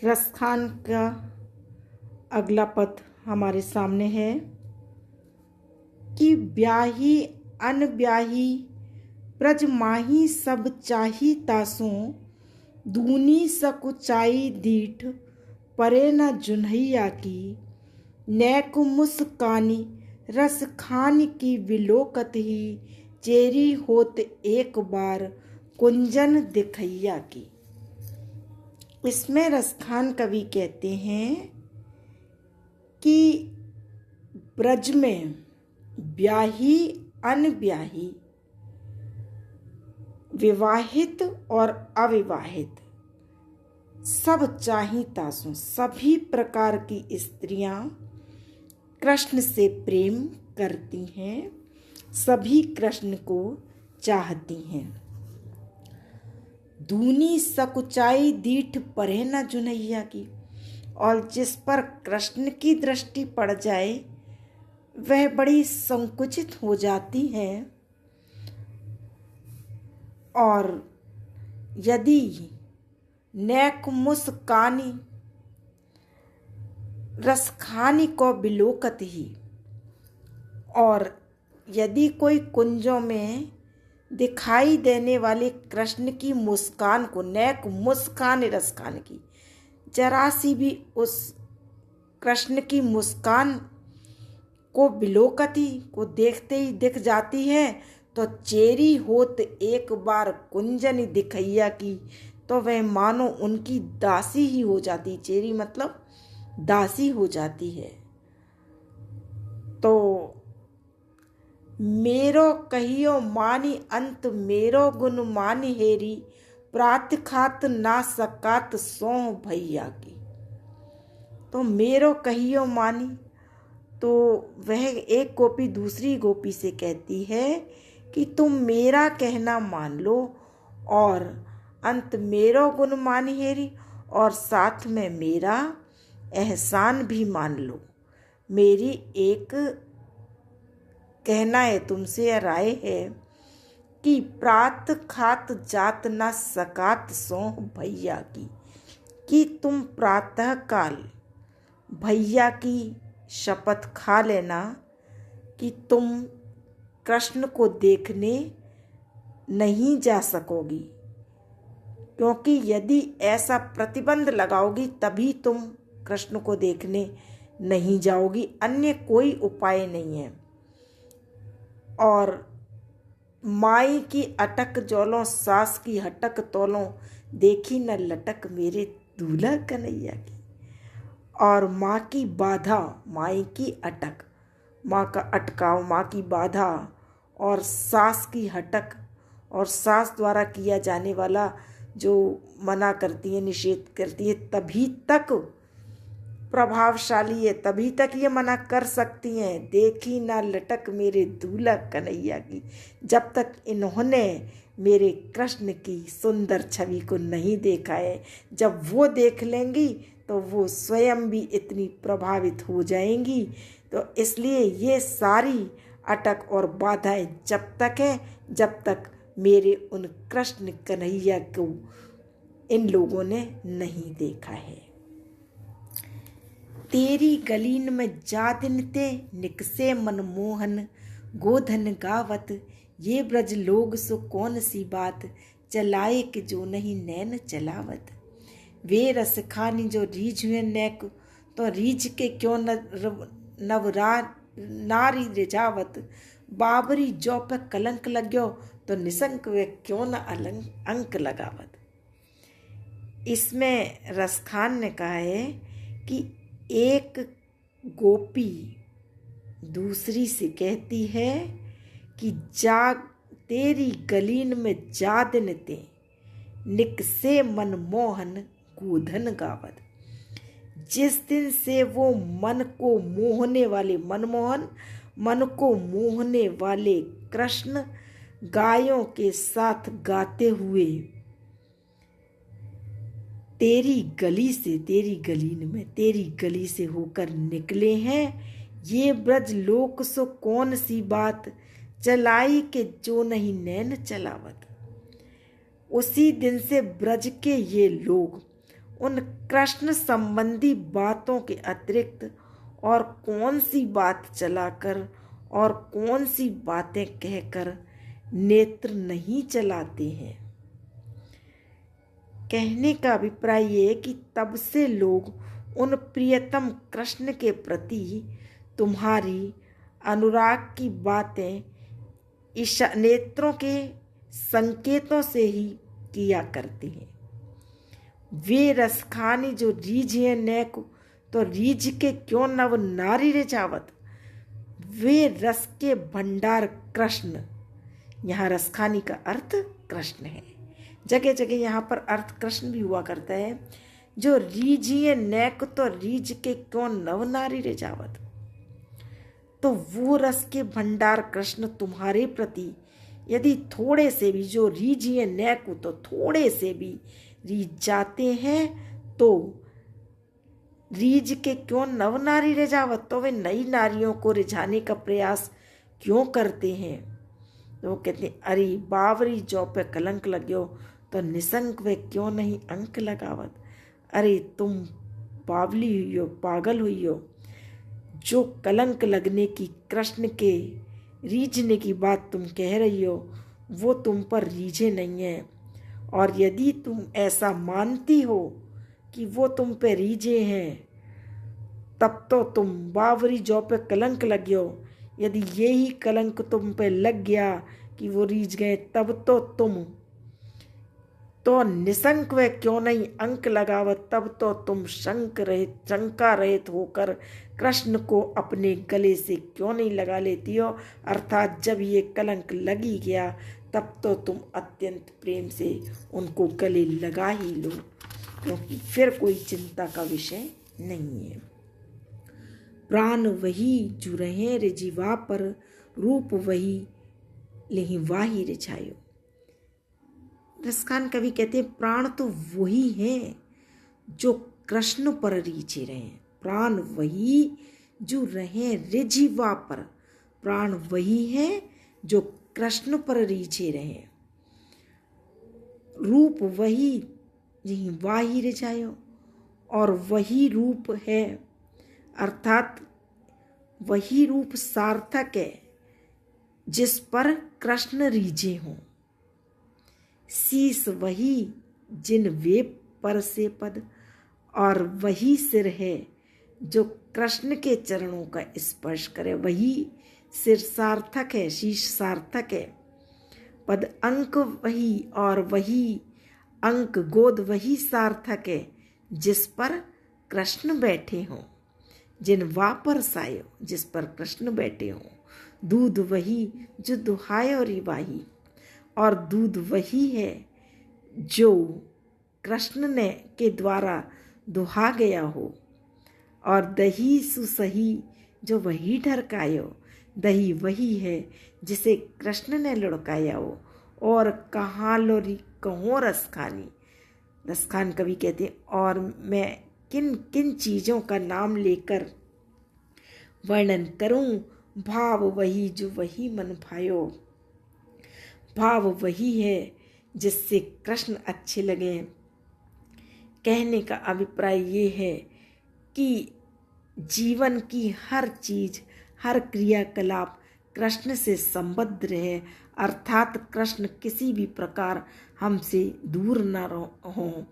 रसखान का अगला पद हमारे सामने है कि ब्याही अनब्याही ब्रज माही सब चाही तासों, दूनी सकुचाई दीठ परे न जुन्हैया की, नैक मुस्कानी रस खान की विलोकत ही, चेरी होत एक बार कुंजन दिखैया की। इसमें रसखान कवि कहते हैं कि ब्रज में ब्याही अनब्याही, विवाहित और अविवाहित सब चाही तासों, सभी प्रकार की स्त्रियां कृष्ण से प्रेम करती हैं, सभी कृष्ण को चाहती हैं। दूनी सकुचाई दीठ परे न जुनैया की, और जिस पर कृष्ण की दृष्टि पड़ जाए वह बड़ी संकुचित हो जाती है, और यदि नैक मुस्कानी रसखानी को बिलोकत ही, और यदि कोई कुंजों में दिखाई देने वाले कृष्ण की मुस्कान को, नैक मुस्कान रसखान की, जरा सी भी उस कृष्ण की मुस्कान को बिलोकती को देखते ही दिख जाती है, तो चेरी होत एक बार कुंजन दिखैया की, तो वह मानो उनकी दासी ही हो जाती। चेरी मतलब दासी हो जाती है। तो मेरो कहियो मानी अंत मेरो गुण मानी हेरी, प्रात खात ना सकात सौं भैया की। तो मेरो कहियो मानी, तो वह एक गोपी दूसरी गोपी से कहती है कि तुम मेरा कहना मान लो, और अंत मेरो गुण मानी हेरी, और साथ में मेरा एहसान भी मान लो। मेरी एक कहना है तुमसे, या राय है कि प्रात खात जात न सकात सो भैया की, कि तुम प्रातः काल भैया की शपथ खा लेना कि तुम कृष्ण को देखने नहीं जा सकोगी, क्योंकि यदि ऐसा प्रतिबंध लगाओगी तभी तुम कृष्ण को देखने नहीं जाओगी, अन्य कोई उपाय नहीं है। और माई की अटक जोलों सास की हटक तोलों, देखी न लटक मेरे दूल्हा कन्हैया की। और माँ की बाधा, माई की अटक, माँ का अटकाव, माँ की बाधा, और सास की हटक, और सास द्वारा किया जाने वाला जो मना करती है, निषेध करती है, तभी तक प्रभावशाली है, तभी तक ये मना कर सकती हैं। देखी ना लटक मेरे दूल्हा कन्हैया की, जब तक इन्होंने मेरे कृष्ण की सुंदर छवि को नहीं देखा है। जब वो देख लेंगी तो वो स्वयं भी इतनी प्रभावित हो जाएंगी। तो इसलिए ये सारी अटक और बाधाएं जब तक है, जब तक मेरे उन कृष्ण कन्हैया को इन लोगों ने नहीं देखा है। तेरी गलीन में जा दिन ते निकसे मनमोहन, गोधन गावत ये ब्रज लोग सो कौन सी बात, चलाए कि जो नहीं नैन चलावत। वे रस खानी जो रीझ हुए नैक, तो रीझ के क्यों नवरा नारी रिझावत। बाबरी जो पे कलंक लगो, तो निसंक वे क्यों न अंक लगावत। इसमें रसखान ने कहा है कि एक गोपी दूसरी से कहती है कि जा तेरी गलीन में जा दिन ते निकसे मनमोहन गोधन गावत। जिस दिन से वो मन को मोहने वाले, मनमोहन मन को मोहने वाले कृष्ण गायों के साथ गाते हुए तेरी गली से, तेरी गलीन में, तेरी गली से होकर निकले हैं, ये ब्रज लोक सो कौन सी बात, चलाई के जो नहीं नैन चलावत। उसी दिन से ब्रज के ये लोग उन कृष्ण संबंधी बातों के अतिरिक्त और कौन सी बात चलाकर और कौन सी बातें कहकर नेत्र नहीं चलाते हैं। कहने का अभिप्राय ये कि तब से लोग उन प्रियतम कृष्ण के प्रति तुम्हारी अनुराग की बातें नेत्रों के संकेतों से ही किया करते हैं। वे रसखानी जो रीझिए नैक तो रीझ के क्यों नव नारी रे जावत। वे रस के भंडार कृष्ण, यहाँ रसखानी का अर्थ कृष्ण है। जगह जगह यहाँ पर अर्थ कृष्ण भी हुआ करता है। जो रीझिए नैक तो रीझ के क्यों नव नारी रे जावत। तो वो रस के भंडार कृष्ण तुम्हारे प्रति यदि थोड़े से भी, जो रीझिए नैक तो थोड़े से भी रीझ जाते हैं, तो रीझ के क्यों नव नारी रे जावत, तो वे नई नारियों को रिझाने का प्रयास क्यों करते हैं। तो वो कहते हैं अरे बावरी जौ पे कलंक लग्यो तो निसंक वे क्यों नहीं अंक लगावत। अरे तुम बावली हुई हो, पागल हुई हो, जो कलंक लगने की कृष्ण के रीझने की बात तुम कह रही हो वो तुम पर रीझे नहीं है। और यदि तुम ऐसा मानती हो कि वो तुम पे रीझे हैं, तब तो तुम बावरी जौ पे कलंक लग्यो। यदि यही कलंक तुम पे लग गया कि वो रीझ गए, तब तो तुम तो निशंक वे क्यों नहीं अंक लगावत। तब तो तुम शंका रहित होकर कृष्ण को अपने गले से क्यों नहीं लगा लेती हो। अर्थात जब ये कलंक लगी गया तब तो तुम अत्यंत प्रेम से उनको गले लगा ही लो, क्योंकि फिर कोई चिंता का विषय नहीं है। प्राण वही जो रहे रे जीवा पर, रूप वही लेहि वाही रे छायो। रसखान कवि कहते हैं प्राण तो वही है जो कृष्ण पर रीझे रहे। प्राण वही जो रहे रे जीवा पर, प्राण वही है जो कृष्ण पर रीझे रहे। रूप वही यही वाही रे जायो, और वही रूप है, अर्थात वही रूप सार्थक है जिस पर कृष्ण रीझे हों। शीस वही जिन वे पर से पद, और वही सिर है जो कृष्ण के चरणों का स्पर्श करे। वही सिर सार्थक है, शीश सार्थक है। पद अंक वही, और वही अंक गोद वही सार्थक है जिस पर कृष्ण बैठे हों। जिन वापर सायो जिस पर कृष्ण बैठे हों। दूध वही जो दुहायो रिवाही, और दूध वही है जो कृष्ण ने के द्वारा दुहा गया हो। और दही सुसही जो वही ढरकायो, दही वही है जिसे कृष्ण ने लुढ़काया हो। और कहाँ लोरी कहो रसखानी। रसखान कवि कहते हैं और मैं किन किन चीज़ों का नाम लेकर वर्णन करूं। भाव वही जो वही मन भायो, भाव वही है जिससे कृष्ण अच्छे लगे। कहने का अभिप्राय ये है कि जीवन की हर चीज, हर क्रियाकलाप कृष्ण से संबद्ध रहे, अर्थात कृष्ण किसी भी प्रकार हमसे दूर न हो।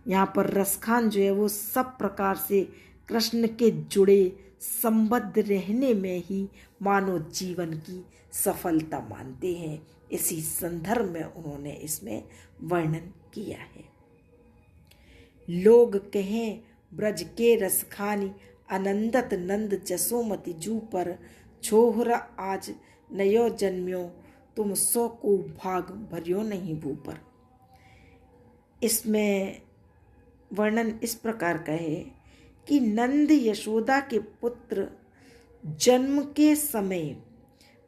यहाँ पर रसखान जो है वो सब प्रकार से कृष्ण के जुड़े संबद्ध रहने में ही मानव जीवन की सफलता मानते हैं। इसी संदर्भ में उन्होंने इसमें वर्णन किया है। लोग कहें ब्रज के रसखानी, आनंदत नंद जसोमति जू पर, छोहरा आज नयो जन्म्यो, तुम सो को भाग भरियो नहीं भू पर। इसमें वर्णन इस प्रकार का है कि नंद यशोदा के पुत्र जन्म के समय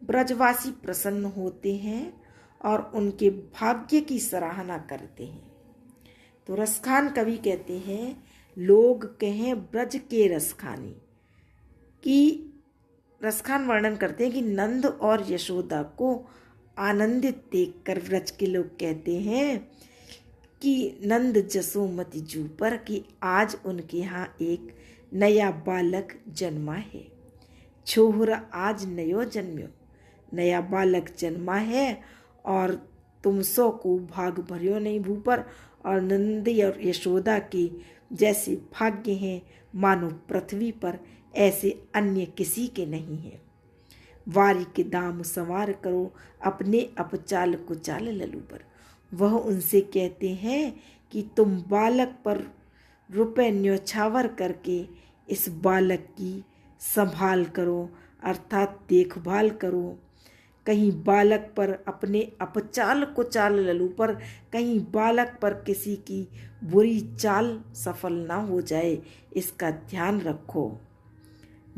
ब्रजवासी प्रसन्न होते हैं और उनके भाग्य की सराहना करते हैं। तो रसखान कवि कहते हैं लोग कहें ब्रज के रसखानी, कि रसखान वर्णन करते हैं कि नंद और यशोदा को आनंदित देखकर ब्रज के लोग कहते हैं कि नंद जसोमती जू पर कि आज उनके यहाँ एक नया बालक जन्मा है। छोहरा आज नयो जन्म्यो, नया बालक जन्मा है और तुम सो को भाग भर्यो नहीं भूपर। और नंदी और यशोदा के जैसे भाग्य हैं मानो पृथ्वी पर, ऐसे अन्य किसी के नहीं है। वारी के दाम संवार करो, अपने अपचाल को चाल ललू पर। वह उनसे कहते हैं कि तुम बालक पर रुपए न्योछावर करके इस बालक की संभाल करो, अर्थात देखभाल करो। कहीं बालक पर अपने अपचाल को चाल ललू पर, कहीं बालक पर किसी की बुरी चाल सफल ना हो जाए, इसका ध्यान रखो।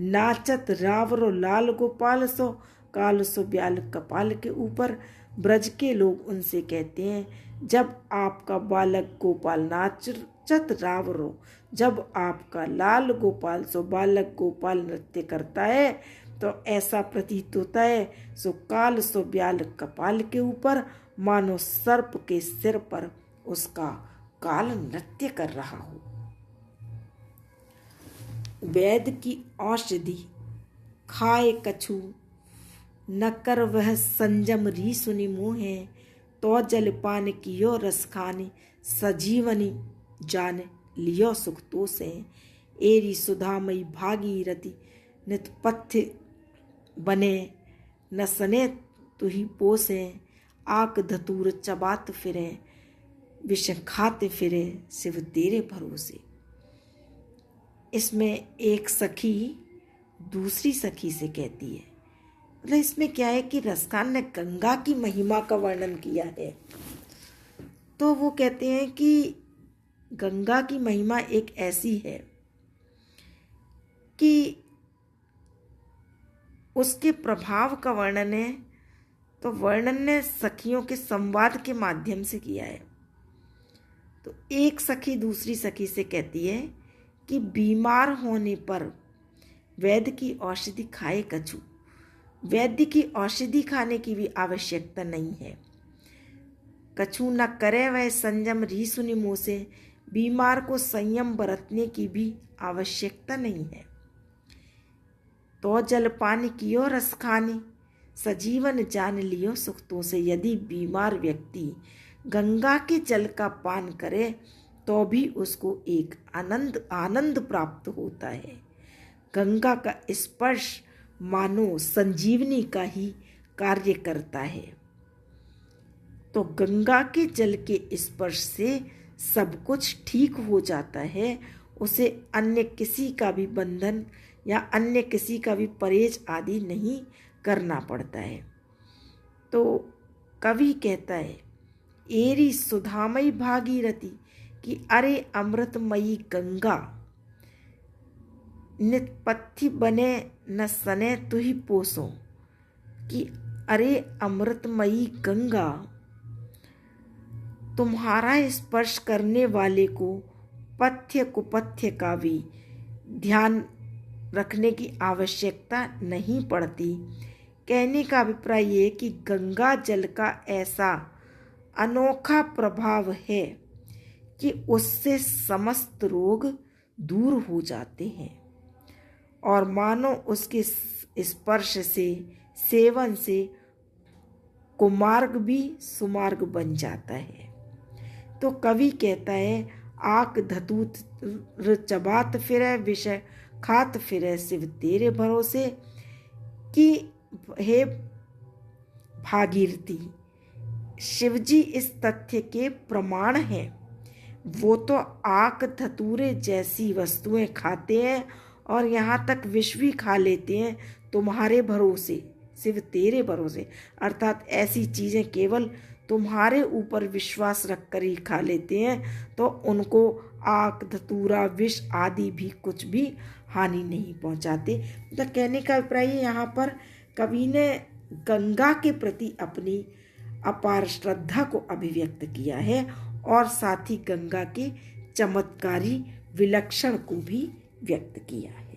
नाचत रावरो लाल गोपाल सो, काल सो ब्याल कपाल के ऊपर। ब्रज के लोग उनसे कहते हैं, जब आपका बालक गोपाल नाचत रावरो, जब आपका लाल गोपाल सो बालक गोपाल नृत्य करता है तो ऐसा प्रतीत होता है सो काल सो ब्याल कपाल के ऊपर, मानो सर्प के सिर पर उसका काल नृत्य कर रहा हो। वैद की औषधि खाए कछु, न कर वह संजम री सुनि मोहे। तो जलपान कियो रस खाने, सजीवनी जान लियो सुख तो से। एरी सुधामयी भागीरथी, नित पथ्य बने न सने तुही पोसे। आक धतूर चबात फिरे, विष खाते फिरे शिव तेरे भरोसे। इसमें एक सखी दूसरी सखी से कहती है, मतलब इसमें क्या है कि रसखान ने गंगा की महिमा का वर्णन किया है। तो वो कहते हैं कि गंगा की महिमा एक ऐसी है कि उसके प्रभाव का वर्णन है, तो वर्णन ने सखियों के संवाद के माध्यम से किया है। तो एक सखी दूसरी सखी से कहती है कि बीमार होने पर वैद्य की औषधि खाए कछु। वैद्य की औषधि खाने की भी आवश्यकता नहीं है। कछु न करे वह संयम री सुनि मुँह से, बीमार को संयम बरतने की भी आवश्यकता नहीं है। तो जलपान कियो रस खानी, सजीवन जान लियो सुख तो से। यदि बीमार व्यक्ति गंगा के जल का पान करे तो भी उसको एक आनंद प्राप्त होता है। गंगा का स्पर्श मानो संजीवनी का ही कार्य करता है। तो गंगा के जल के स्पर्श से सब कुछ ठीक हो जाता है। उसे अन्य किसी का भी बंधन या अन्य किसी का भी परहेज आदि नहीं करना पड़ता है। तो कवि कहता है, एरी सुधामयी भागीरथी, कि अरे अमृतमयी गंगा, नित पथ्य बने न सने तुही पोसो। कि अरे अमृतमयी गंगा, तुम्हारा स्पर्श करने वाले को पथ्य कुपथ्य का भी ध्यान रखने की आवश्यकता नहीं पड़ती। कहने का अभिप्राय ये कि गंगा जल का ऐसा अनोखा प्रभाव है कि उससे समस्त रोग दूर हो जाते हैं और मानो उसके स्पर्श से, सेवन से कुमार्ग भी सुमार्ग बन जाता है। तो कवि कहता है, आक धतूत चबात फिरे, विषय खात फिरे शिव तेरे भरोसे। कि हे भागीरथी, शिवजी इस तथ्य के प्रमाण हैं। वो तो आक धतूरे जैसी वस्तुएं खाते हैं और यहाँ तक विष भी खा लेते हैं तुम्हारे भरोसे, शिव तेरे भरोसे। अर्थात ऐसी चीज़ें केवल तुम्हारे ऊपर विश्वास रखकर ही खा लेते हैं, तो उनको आक धतूरा विष आदि भी कुछ भी हानि नहीं पहुंचाते। तो कहने का अभिप्राय यहाँ पर कवि ने गंगा के प्रति अपनी अपार श्रद्धा को अभिव्यक्त किया है और साथ ही गंगा के चमत्कारी विलक्षण को भी व्यक्त किया है।